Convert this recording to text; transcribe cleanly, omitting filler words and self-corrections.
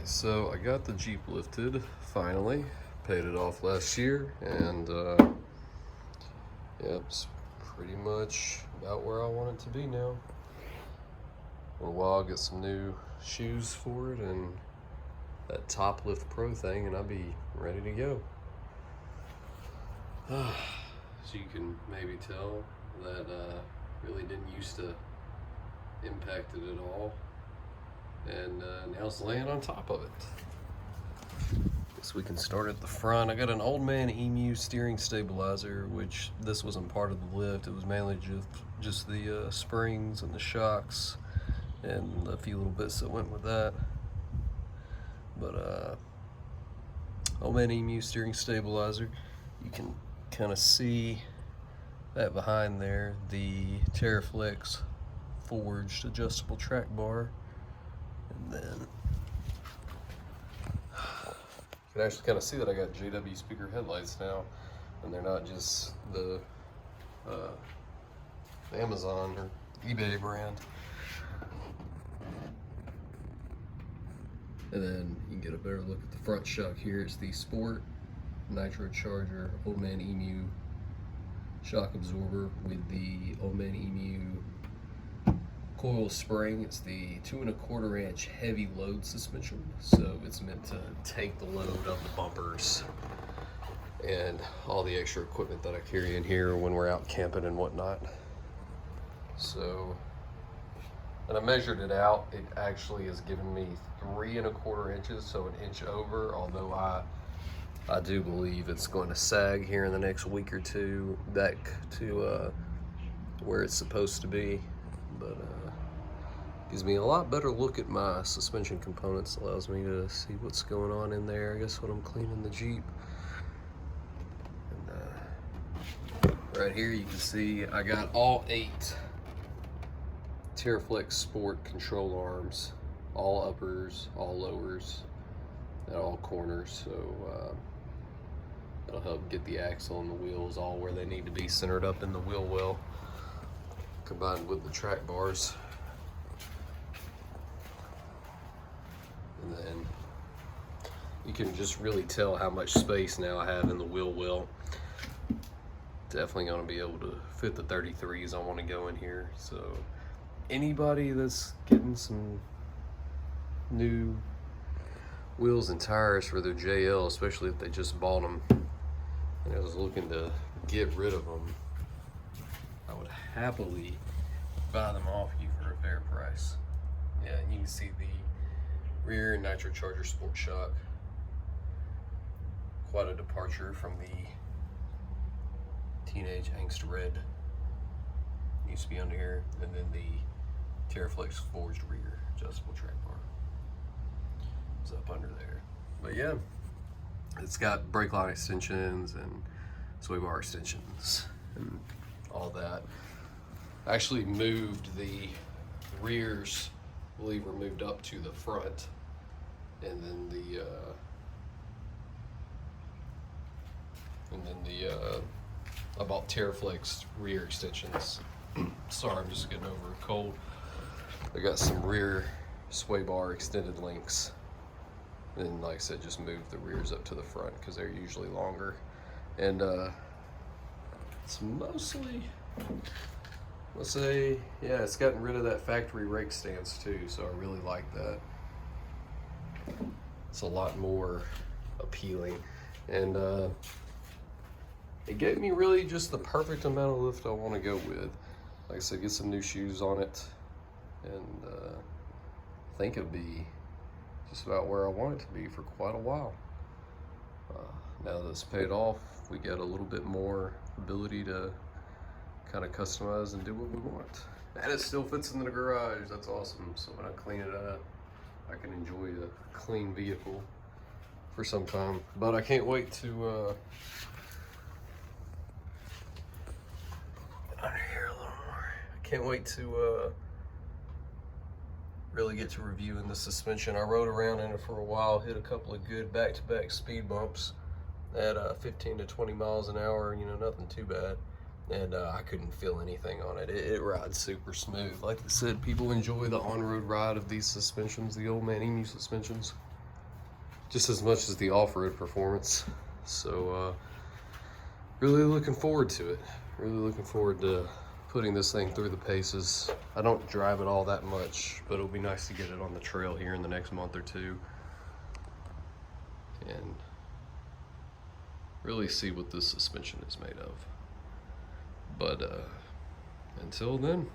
Alright, so I got the Jeep lifted, finally. Paid it off last year, and yeah, it's pretty much about where I want it to be now. In a while, I'll get some new shoes for it and that Top Lift Pro thing, and I'll be ready to go. So you can maybe tell that really didn't used to impact it at all. And now it's laying on top of it. Guess we can start at the front. I got an Old Man Emu steering stabilizer, which this wasn't part of the lift. It was mainly just the springs and the shocks and a few little bits that went with that. But Old Man Emu steering stabilizer. You can kind of see that behind there, the TeraFlex forged adjustable track bar. And then you can actually kind of see that I got JW speaker headlights now, and they're not just the Amazon or eBay brand. And then you can get a better look at the front shock here. It's the Sport Nitrocharger Old Man Emu shock absorber with the Old Man Emu coil spring. It's the 2 1/4 inch heavy load suspension, so it's meant to take the load of the bumpers and all the extra equipment that I carry in here when we're out camping and whatnot. So, and I measured it out. It actually has given me 3 1/4 inches, so an inch over, although I do believe it's going to sag here in the next week or two back to where it's supposed to be. But gives me a lot better look at my suspension components, allows me to see what's going on in there, I guess, when I'm cleaning the Jeep. And right here you can see I got all 8 TeraFlex Sport control arms, all uppers, all lowers, at all corners, so that'll help get the axle and the wheels all where they need to be, centered up in the wheel well, combined with the track bars. And then you can just really tell how much space now I have in the wheel well. Definitely going to be able to fit the 33s I want to go in here. So anybody that's getting some new wheels and tires for their JL, especially if they just bought them and I was looking to get rid of them, I would happily buy them off you for a fair price. Yeah, and you can see the rear Nitrocharger Sport shock. Quite a departure from the Teenage Angst Red. Used to be under here, and then the TeraFlex forged rear adjustable track bar is up under there. But yeah, it's got brake line extensions and sway bar extensions and all that. I actually moved the rears lever moved up to the front, and then the I bought TeraFlex rear extensions. Sorry, I'm just getting over a cold. I got some rear sway bar extended links, and like I said, just moved the rears up to the front because they're usually longer. And it's mostly, let's say, yeah, it's gotten rid of that factory rake stance too, so I really like that. It's a lot more appealing, and it gave me really just the perfect amount of lift I want to go with. Like I said, get some new shoes on it, and I think it'll be just about where I want it to be for quite a while. Now that it's paid off, we get a little bit more ability to kind of customize and do what we want. And it still fits in the garage. That's awesome. So when I clean it up, I can enjoy a clean vehicle for some time. But I can't wait to get under here a little more. I can't wait to really get to reviewing the suspension. I rode around in it for a while, hit a couple of good back-to-back speed bumps at 15 to 20 miles an hour, you know, nothing too bad. And I couldn't feel anything on it. It rides super smooth. Like I said, people enjoy the on-road ride of these suspensions, the Old Man Emu suspensions. just as much as the off-road performance. So really looking forward to it. Really looking forward to putting this thing through the paces. I don't drive it all that much, but it'll be nice to get it on the trail here in the next month or two and really see what this suspension is made of. But until then,